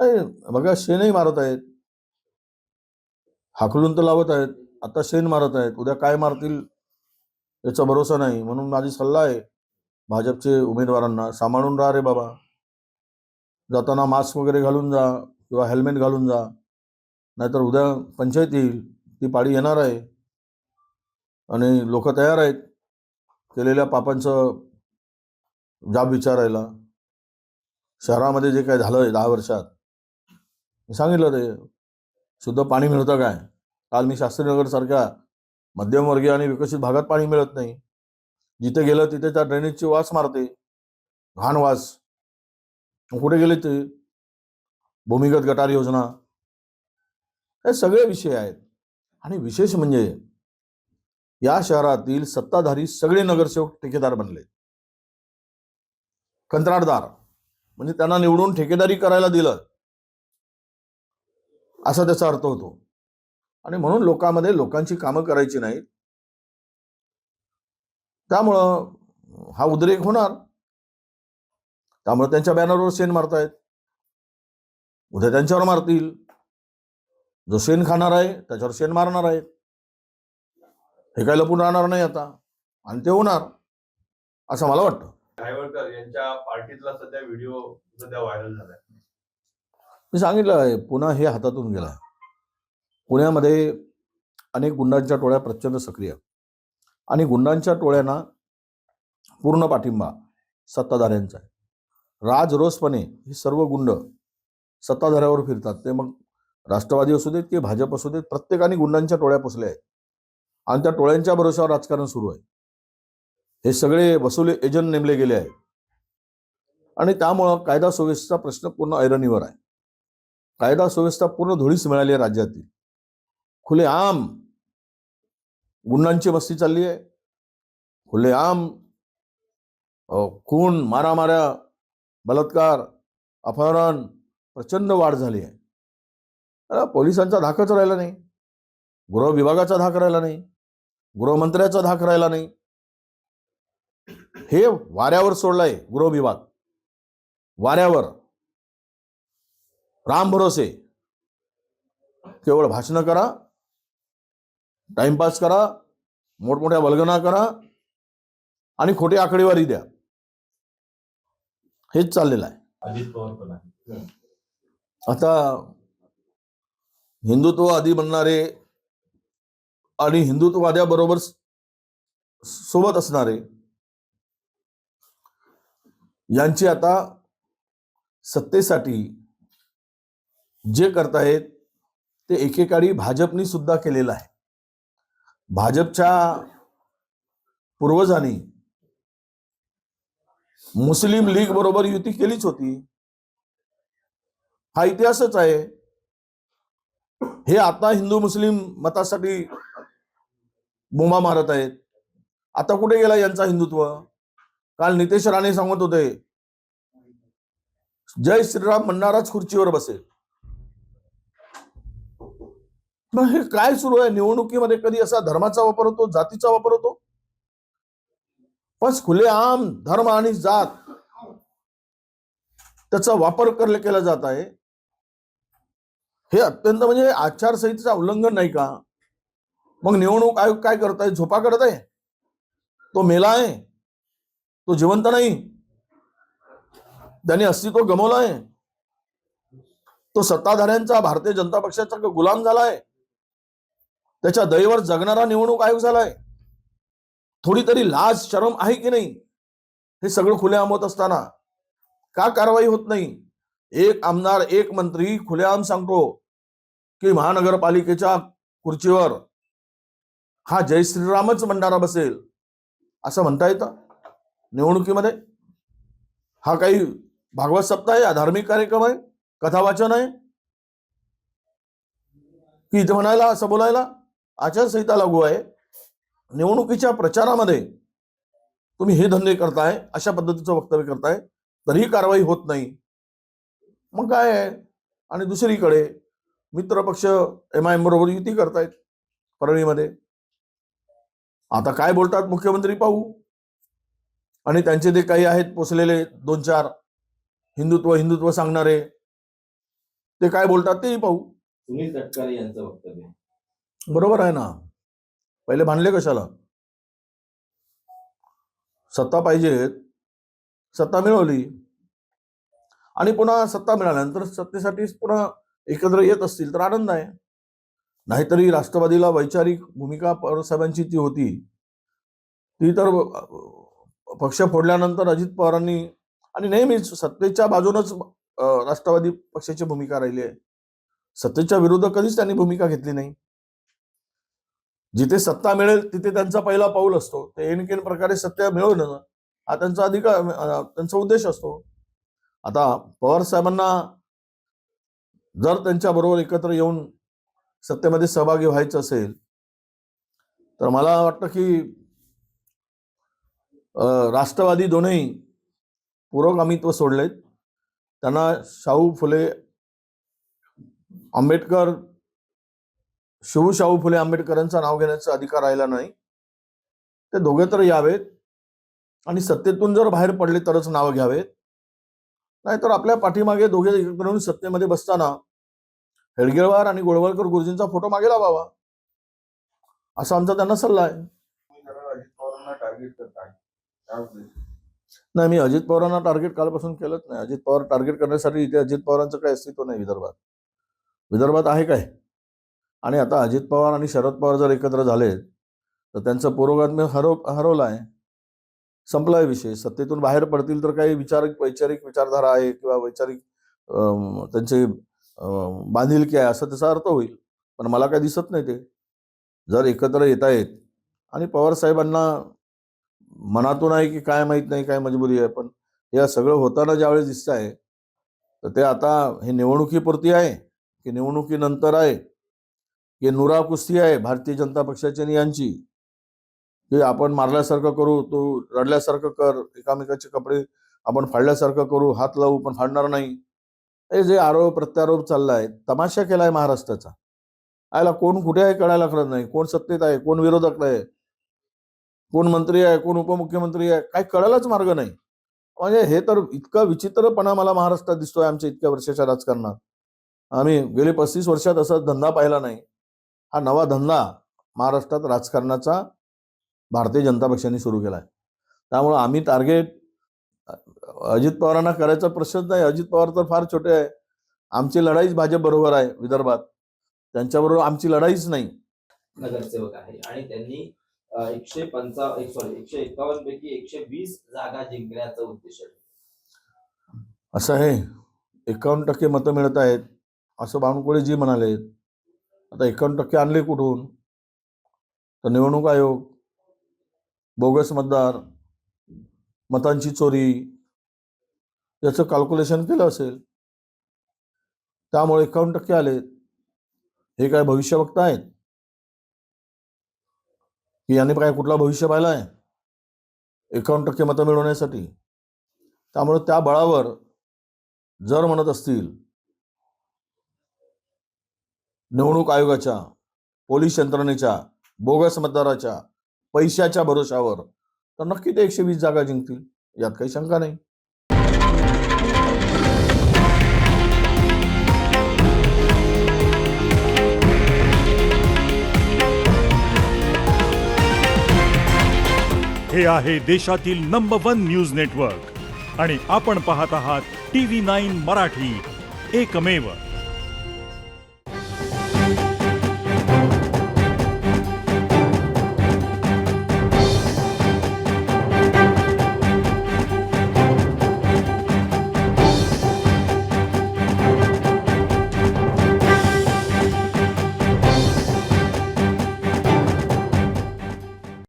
बघा, शेणही मारत आहेत, हाकलून तर लावत आहेत, आता शेण मारत आहेत, उद्या काय मारतील याचा भरोसा नाही. म्हणून माझी सल्ला आहे भाजपचे उमेदवारांना, सांभाळून राहा रे बाबा. जाताना मास्क वगैरे घालून जा किंवा हेल्मेट घालून जा, नाहीतर उद्या पंचायत येईल, ती पाळी येणार आहे आणि लोक तयार आहेत केलेल्या पापांचं जाब विचारायला. शहरामध्ये जे काय झालंय 10 वर्षात, मी सांगितलं ते. शुद्ध पाणी मिळतं काय? काल मी शास्त्रीनगर सारख्या मध्यमवर्गीय आणि विकसित भागात पाणी मिळत नाही. जिथे गेलं तिथे त्या ड्रेनेजची वास मारते, घाण वास. कुठे गेले ते भूमिगत गटार योजना, हे सगळे विषय आहेत. आणि विशेष म्हणजे या शहरातील सत्ताधारी सगळे नगरसेवक ठेकेदार बनले, कंत्राटदार. म्हणजे त्यांना निवडून ठेकेदारी करायला दिलं असा त्याचा अर्थ होतो. आणि म्हणून लोकांमध्ये लोकांची कामं करायची नाहीत, त्यामुळं हा उद्रेक होणार. त्यामुळे त्यांच्या बॅनरवर शेण मारतायत, उद्या त्यांच्यावर मारतील. जो शेण खाणार आहे त्याच्यावर शेण मारणार आहेत. हे काय लपून राहणार नाही आता, आणि ते होणार असं मला वाटतं. रायवळकर यांच्या पार्टीतला सध्या व्हिडिओ व्हायरल झालाय. मी सांगितलं आहे, पुन्हा हे हातातून गेलाय. पुण्यामध्ये अनेक गुंडांच्या टोळ्या प्रचंड सक्रिय, आणि गुंडांच्या टोळ्यांना पूर्ण पाठिंबा सत्ताधाऱ्यांचा आहे. राजरोसपणे हे सर्व गुंड सत्ताधाऱ्यावर फिरतात. ते मग राष्ट्रवादी असू देत की भाजप असू देत, प्रत्येकाने गुंडांच्या टोळ्या पोसल्या आहेत आणि त्या टोळ्यांच्या भरोशावर राजकारण सुरू आहे. हे सगळे वसुली एजंट नेमले गेले आहेत आणि त्यामुळं कायदा सुव्यवस्थेचा प्रश्न पूर्ण ऐरणीवर आहे. कायदा सुव्यवस्था पूर्ण धुळीस मिळाली आहे राज्यातील. खुलेआम गुंडांची मस्ती चालली आहे, खुलेआम खून, मारामाऱ्या, बलात्कार, अपहरण, प्रचंड वाढ झाली आहे. पोलिसांचा धाकच राहिला नाही, गृह विभागाचा धाक राहिला नाही, गृहमंत्र्याचा धाक राहिला नाही. हे वाऱ्यावर सोडलाय गृह विभाग, वाऱ्यावर. राम भरोसे, केवळ भाषणं करा, टाइमपास करा, मोठमोठ्या वल्गना करा आणि खोटी आकडेवारी द्या, हेच चाललेलं आहे. अजित पवार पण आहे. आता हिंदुत्ववादी बनणारे आणि हिंदुत्ववाद्याबरोबर सोबत असणारे यांची आता सत्तेसाठी जे करतायत ते एकेकाळी भाजपनी सुद्धा केलेलं आहे. भाजपच्या पूर्वजांनी मुस्लिम लीग बरोबर युती केलीच होती, हा इतिहासच आहे. हे आता हिंदू मुस्लिम मतासाठी बोंबा मारत आहेत. आता कुठे गेला यांचा हिंदुत्व? काल नितेश राणे सांगत होते जय श्रीराम म्हणणाराच खुर्चीवर बसेल. मग हे काय सुरू आहे? निवडणुकीमध्ये कधी असा धर्माचा वापर होतो, जातीचा वापर होतो, पण खुलेआम धर्म आणि जात त्याचा वापर केला जात आहे. हे अत्यंत म्हणजे आचारसंहितेचं उल्लंघन नाही का? मग निवडणूक आयोग काय करत आहे? झोपा करत आहे? तो मेला आहे, तो जिवंत नाही, त्याने अस्तित्व गमावलं आहे. तो सत्ताधाऱ्यांचा, भारतीय जनता पक्षाचा गुलाम झालाय, त्याच्या दयेवर जगणारा निवडणूक आयोग झालाय. थोडी तरी लाज शरम आहे की नाही? हे सगळं खुलेआम होत असताना का कारवाई होत नाही? एक आमदार, एक मंत्री खुलेआम सांगतो की महानगरपालिकेच्या खुर्चीवर हा जय श्रीरामच म्हणणारा बसेल, असं म्हणता येतं निवडणुकीमध्ये? हा काही भागवत सप्ताह आहे, धार्मिक कार्यक्रम आहे, कथा वाचन आहे की इथे म्हणायला, असं बोलायला? आचारसंहिता लागू आहे. निवडणुकीच्या प्रचारामध्ये तुम्ही हे धंदे करताय, अशा पद्धतीचं वक्तव्य करताय, तरीही कारवाई होत नाही. मग काय आहे? आणि दुसरीकडे मित्रपक्ष MIM बरोबर युती करतायत परळीमध्ये. आता काय बोलतात मुख्यमंत्री पाहू. आणि त्यांचे ते काही आहेत पोचलेले 2-4 हिंदुत्व सांगणारे, ते काय बोलतात तेही पाहू. सुनील तटकरे यांचं वक्तव्य. बरोबर आहे ना. पहिले भांडले कशाला? सत्ता पाहिजे, सत्ता मिळवली आणि पुन्हा सत्ता मिळाल्यानंतर सत्तेसाठी पुन्हा एकत्र येत असतील तर आनंद आहे. नाहीतरी राष्ट्रवादीला वैचारिक भूमिका पवारसाहेबांची ती होती, ती तर पक्ष फोडल्यानंतर अजित पवारांनी आणि नेहमीच सत्तेच्या बाजूनच राष्ट्रवादी पक्षाची भूमिका राहिली आहे. सत्तेच्या विरुद्ध कधीच त्यांनी भूमिका घेतली नाही. जिथे सत्ता मिळेल तिथे त्यांचा पहिला पाऊल असतो. ते एनकेन प्रकारे सत्ता मिळवणं हा त्यांचा अधिकार, त्यांचा उद्देश असतो. आता पवार साहेबांना जर त्यांच्या बरोबर एकत्र येऊन सत्तेमध्ये सहभागी व्हायचं असेल तर मला वाटतं की राष्ट्रवादी दोन्ही पुरोगामित्व सोडलेत. त्यांना शाहू फुले आंबेडकर, शाहू फुले आंबेडकरांचं नाव घेण्याचा अधिकार राहिला नाही. ते दोघे तर यावेत आणि सत्तेतून जर बाहेर पडले तरच नाव घ्यावेत. नाहीतर आपल्या पाठीमागे दोघे एकत्र येऊन सत्तेमध्ये बसताना हेडगेवार आणि गोळवलकर गुरुजींचा फोटो मागे लावावा, असा आमचा त्यांना सल्ला आहे. अजित पवारांना टार्गेट करताय. नाही, मी अजित पवारांना टार्गेट कालपासून केलंच नाही. अजित पवार टार्गेट करण्यासाठी इथे अजित पवारांचं काही अस्तित्व नाही विदर्भात. विदर्भात आहे काय? आणि आता अजित पवार आणि शरद पवार जर एकत्र झाले तर त्यांचं पुरोगामी हरवला आहे, संपलाय विषय. सत्तेतून बाहेर पडतील तर काही वैचारिक विचारधारा आहे किंवा वैचारिक त्यांचे बांधिलकी आहे असं त्याचा अर्थ होईल. पण मला काही दिसत नाही ते. जर एकत्र येत आहेत आणि पवार साहेबांना मनातून आहे की काय माहीत नाही, काय मजबुरी आहे, पण हे सगळं होताना ज्यावेळेस दिसत आहे तर ते आता हे निवडणुकीपुरती आहे की निवडणुकीनंतर आहे की नुरा कुस्ती आहे भारतीय जनता पक्षाची आणि यांची, की आपण मारल्यासारखं करू, तू रडल्यासारखं कर, एकामेकाचे कपडे आपण फाडल्यासारखं करू, हात लावू पण फाडणार नाही. हे जे आरोप प्रत्यारोप चाललाय, तमाशा केलाय महाराष्ट्राचा. आयला कोण कुठे आहे कळायला कळत नाही. कोण सत्तेत आहे, कोण विरोधक आहे, कोण मंत्री आहे, कोण उपमुख्यमंत्री आहे, काय कळायलाच मार्ग नाही. म्हणजे हे तर इतका विचित्रपणा मला महाराष्ट्रात दिसतोय आमच्या इतक्या वर्षाच्या राजकारणात. आम्ही गेले 35 वर्षात असा धंदा पाहिला नाही. हा नवा धंदा महाराष्ट्रात राजकारणाचा भारतीय जनता पक्षाने सुरू केलाय. त्यामुळे आम्ही टार्गेट अजित पवारांना करायचा प्रश्नच नाही. अजित पवार तर फार छोटे आहे. आमची लढाईच भाजप बरोबर आहे विदर्भात, त्यांच्याबरोबर आमची लढाईच नाही. नगरसेवक आहे आणि त्यांनी 151 पैकी 120 जागा जिंकण्याचा उद्देश आहे. असं आहे, 51% मतं मिळत आहेत असं बावनकुळे जी म्हणाले. आता 51% आणले कुठून? तर निवडणूक आयोग, बोगस मतदार, मतांची चोरी, याचं कॅल्क्युलेशन केलं असेल, त्यामुळे 51% आले. हे काय भविष्य बघतायत की यांनी काय कुठला भविष्य पाहिलाय 51% मतं मिळवण्यासाठी? त्यामुळे त्या बळावर जर म्हणत असतील निवडणूक आयोगाच्या, पोलीस यंत्रणेच्या, बोगस मतदाराच्या, पैशाच्या भरोशावर, तर नक्की ते 120 जागा जिंकतील, यात काही शंका नाही. हे आहे देशातील नंबर 1 न्यूज नेटवर्क आणि आपण पाहत आहात TV9 मराठी, एकमेव.